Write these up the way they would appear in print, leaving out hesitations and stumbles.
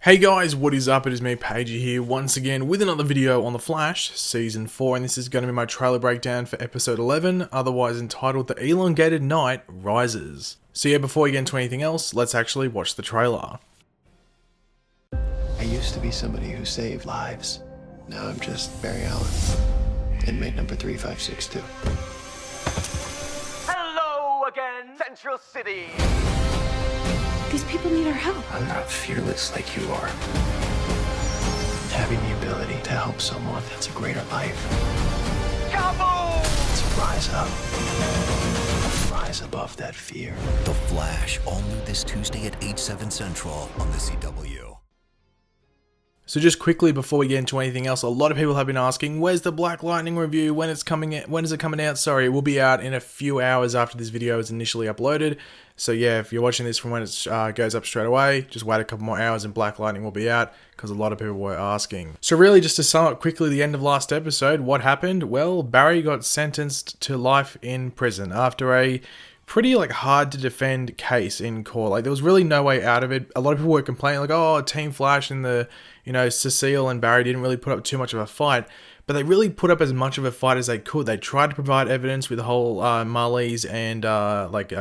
Hey guys, what is up? It is me, Pagey here, once again with another video on The Flash, Season 4, and this is going to be my trailer breakdown for Episode 11, otherwise entitled The Elongated Night Rises. So yeah, before we get into anything else, let's actually watch the trailer. I used to be somebody who saved lives. Now I'm just Barry Allen, inmate number 3562. Hello again, Central City! These people need our help. I'm not fearless like you are. Having the ability to help someone that's a greater life. Kaboom! To rise up. Rise above that fear. The Flash, all new this Tuesday at 8/7 Central on the CW. So just quickly before we get into anything else, a lot of people have been asking, where's the Black Lightning review? When is it coming out? Sorry, it will be out in a few hours after this video is initially uploaded. So yeah, if you're watching this from when it goes up straight away, just wait a couple more hours and Black Lightning will be out, because a lot of people were asking. So really, just to sum up quickly the end of last episode, what happened? Well, Barry got sentenced to life in prison after a pretty hard to defend case in court. There was really no way out of it. A lot of people were complaining oh, Team Flash and the, Cecile and Barry didn't really put up too much of a fight, but they really put up as much of a fight as they could. They tried to provide evidence with the whole Marlies and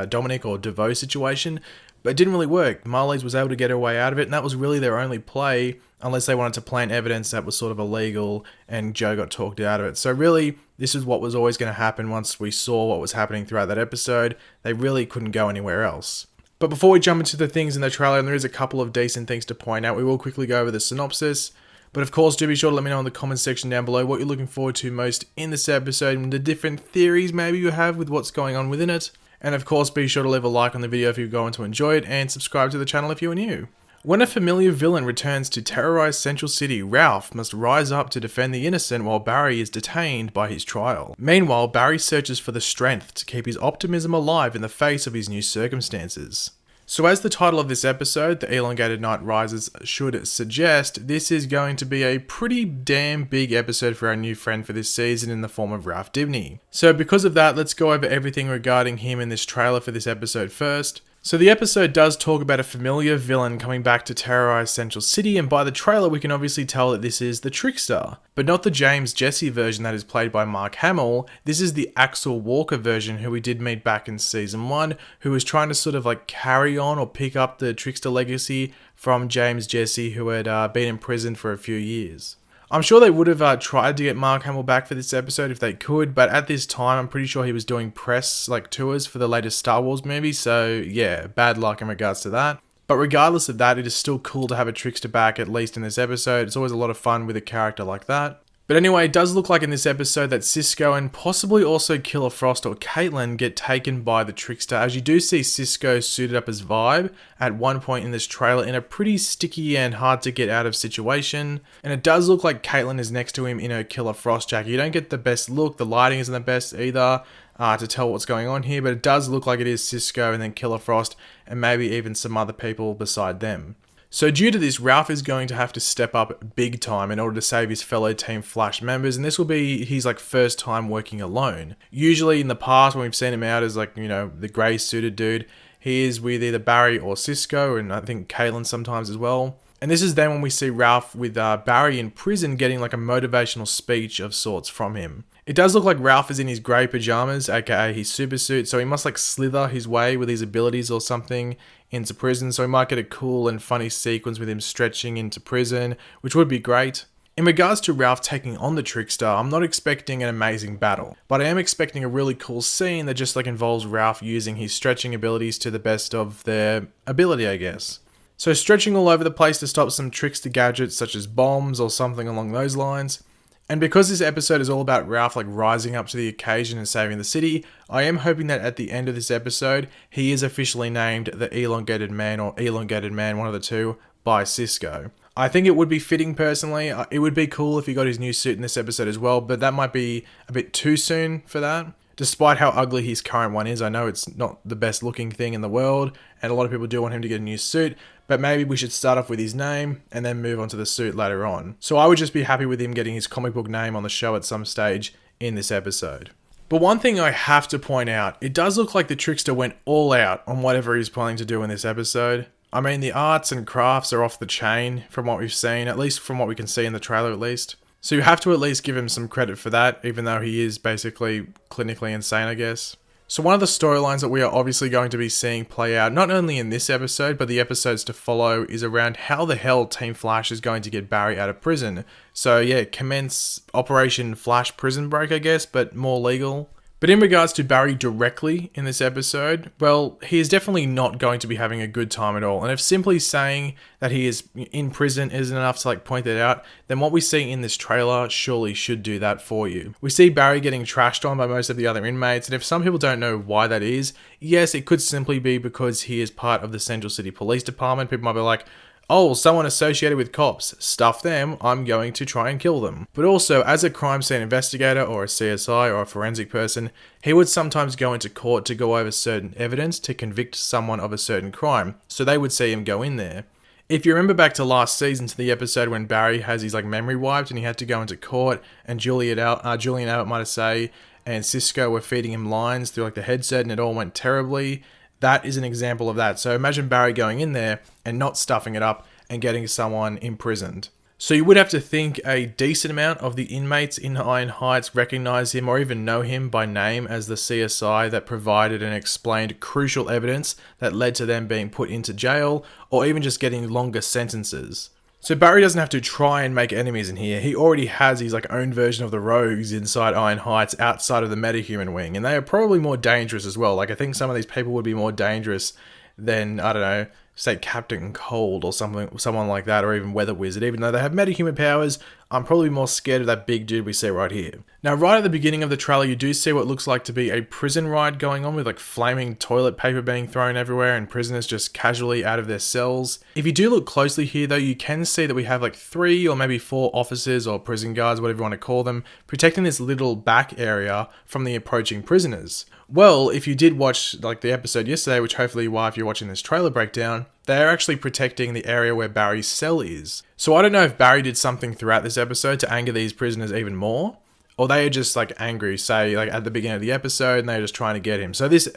Dominic or DeVoe situation, but it didn't really work. Marlies was able to get her way out of it, and that was really their only play, unless they wanted to plant evidence that was sort of illegal, and Joe got talked out of it. So really, this is what was always going to happen once we saw what was happening throughout that episode. They really couldn't go anywhere else. But before we jump into the things in the trailer, and there is a couple of decent things to point out, we will quickly go over the synopsis. But of course, do be sure to let me know in the comments section down below what you're looking forward to most in this episode, and the different theories maybe you have with what's going on within it. And of course, be sure to leave a like on the video if you're going to enjoy it, and subscribe to the channel if you are new. When a familiar villain returns to terrorize Central City, Ralph must rise up to defend the innocent while Barry is detained by his trial. Meanwhile, Barry searches for the strength to keep his optimism alive in the face of his new circumstances. So as the title of this episode, The Elongated Night Rises, should suggest, this is going to be a pretty damn big episode for our new friend for this season in the form of Ralph Dibny. So because of that, let's go over everything regarding him in this trailer for this episode first. So the episode does talk about a familiar villain coming back to terrorize Central City, and by the trailer we can obviously tell that this is the Trickster. But not the James Jesse version that is played by Mark Hamill. This is the Axel Walker version, who we did meet back in Season 1, who was trying to sort of carry on or pick up the Trickster legacy from James Jesse, who had been imprisoned for a few years. I'm sure they would have tried to get Mark Hamill back for this episode if they could, but at this time I'm pretty sure he was doing press tours for the latest Star Wars movie, so yeah, bad luck in regards to that. But regardless of that, it is still cool to have a Trickster back, at least in this episode. It's always a lot of fun with a character like that. But anyway, it does look like in this episode that Cisco and possibly also Killer Frost or Caitlin get taken by the Trickster, as you do see Cisco suited up as Vibe at one point in this trailer in a pretty sticky and hard to get out of situation. And it does look like Caitlin is next to him in her Killer Frost jacket. You don't get the best look, the lighting isn't the best either to tell what's going on here, but it does look like it is Cisco and then Killer Frost and maybe even some other people beside them. So due to this, Ralph is going to have to step up big time in order to save his fellow Team Flash members, and this will be his first time working alone. Usually in the past when we've seen him out as the grey suited dude, he is with either Barry or Cisco, and I think Caitlin sometimes as well. And this is then when we see Ralph with Barry in prison getting a motivational speech of sorts from him. It does look like Ralph is in his grey pajamas, aka his super suit, so he must slither his way with his abilities or something into prison, so we might get a cool and funny sequence with him stretching into prison, which would be great. In regards to Ralph taking on the Trickster, I'm not expecting an amazing battle, but I am expecting a really cool scene that just involves Ralph using his stretching abilities to the best of their ability, I guess. So stretching all over the place to stop some Trickster gadgets such as bombs or something along those lines. And because this episode is all about Ralph rising up to the occasion and saving the city, I am hoping that at the end of this episode, he is officially named the Elongated Man or Elongated Man, one of the two, by Cisco. I think it would be fitting personally. It would be cool if he got his new suit in this episode as well, but that might be a bit too soon for that. Despite how ugly his current one is, I know it's not the best looking thing in the world, and a lot of people do want him to get a new suit, but maybe we should start off with his name and then move on to the suit later on. So I would just be happy with him getting his comic book name on the show at some stage in this episode. But one thing I have to point out, it does look like the Trickster went all out on whatever he's planning to do in this episode. I mean, the arts and crafts are off the chain from what we've seen, at least from what we can see in the trailer at least. So you have to at least give him some credit for that, even though he is basically clinically insane, I guess. So one of the storylines that we are obviously going to be seeing play out, not only in this episode, but the episodes to follow, is around how the hell Team Flash is going to get Barry out of prison. So yeah, commence Operation Flash Prison Break, I guess, but more legal. But in regards to Barry directly in this episode, well, he is definitely not going to be having a good time at all. And if simply saying that he is in prison isn't enough to point that out, then what we see in this trailer surely should do that for you. We see Barry getting trashed on by most of the other inmates, and if some people don't know why that is, yes, it could simply be because he is part of the Central City Police Department. People might be like, oh, someone associated with cops, stuff them, I'm going to try and kill them. But also, as a crime scene investigator or a CSI or a forensic person, he would sometimes go into court to go over certain evidence to convict someone of a certain crime, so they would see him go in there. If you remember back to last season, to the episode when Barry has his memory wiped and he had to go into court, and Julian Abbott might say, and Cisco were feeding him lines through the headset and it all went terribly. That is an example of that. So imagine Barry going in there and not stuffing it up and getting someone imprisoned. So you would have to think a decent amount of the inmates in Iron Heights recognize him or even know him by name as the CSI that provided and explained crucial evidence that led to them being put into jail or even just getting longer sentences. So Barry doesn't have to try and make enemies in here. He already has his own version of the rogues inside Iron Heights outside of the metahuman wing, and they are probably more dangerous as well. I think some of these people would be more dangerous than, I don't know, say Captain Cold or someone like that, or even Weather Wizard. Even though they have metahuman powers, I'm probably more scared of that big dude we see right here. Now, right at the beginning of the trailer, you do see what looks like to be a prison riot going on with flaming toilet paper being thrown everywhere and prisoners just casually out of their cells. If you do look closely here though, you can see that we have 3 or maybe 4 officers or prison guards, whatever you want to call them, protecting this little back area from the approaching prisoners. Well, if you did watch the episode yesterday, which hopefully you are if you're watching this trailer breakdown, they're actually protecting the area where Barry's cell is. So I don't know if Barry did something throughout this episode to anger these prisoners even more, or they are just angry, say at the beginning of the episode, and they're just trying to get him. So this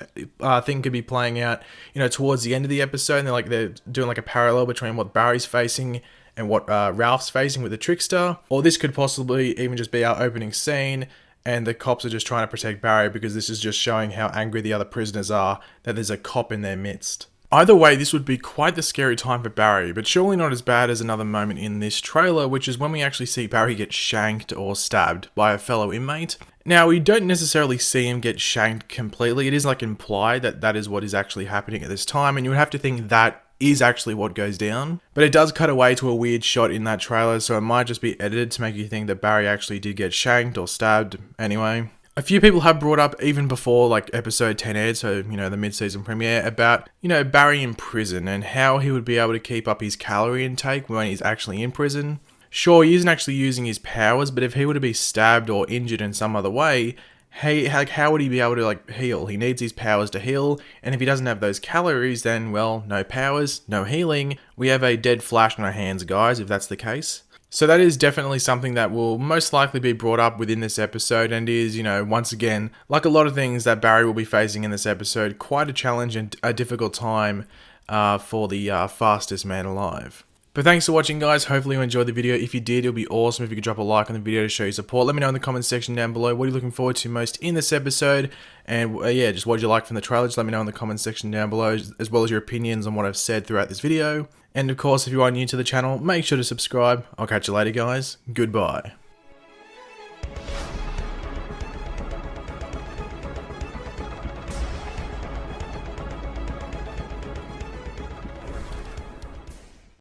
thing could be playing out, towards the end of the episode, and they're doing a parallel between what Barry's facing and what Ralph's facing with the Trickster, or this could possibly even just be our opening scene, and the cops are just trying to protect Barry because this is just showing how angry the other prisoners are that there's a cop in their midst. Either way, this would be quite the scary time for Barry, but surely not as bad as another moment in this trailer, which is when we actually see Barry get shanked or stabbed by a fellow inmate. Now, we don't necessarily see him get shanked completely. It is implied that that is what is actually happening at this time, and you would have to think that is actually what goes down. But it does cut away to a weird shot in that trailer, so it might just be edited to make you think that Barry actually did get shanked or stabbed anyway. A few people have brought up, even before episode 10 aired, so the mid-season premiere, about Barry in prison and how he would be able to keep up his calorie intake when he's actually in prison. Sure, he isn't actually using his powers, but if he were to be stabbed or injured in some other way, hey, how would he be able to heal? He needs his powers to heal, and if he doesn't have those calories, then well, no powers, no healing. We have a dead Flash on our hands, guys, if that's the case. So that is definitely something that will most likely be brought up within this episode, and is, once again, like a lot of things that Barry will be facing in this episode, quite a challenge and a difficult time for the fastest man alive. But thanks for watching, guys. Hopefully you enjoyed the video. If you did, it would be awesome if you could drop a like on the video to show your support. Let me know in the comments section down below what you're looking forward to most in this episode. And yeah, just what did you like from the trailer? Just let me know in the comments section down below, as well as your opinions on what I've said throughout this video. And of course, if you are new to the channel, make sure to subscribe. I'll catch you later, guys. Goodbye.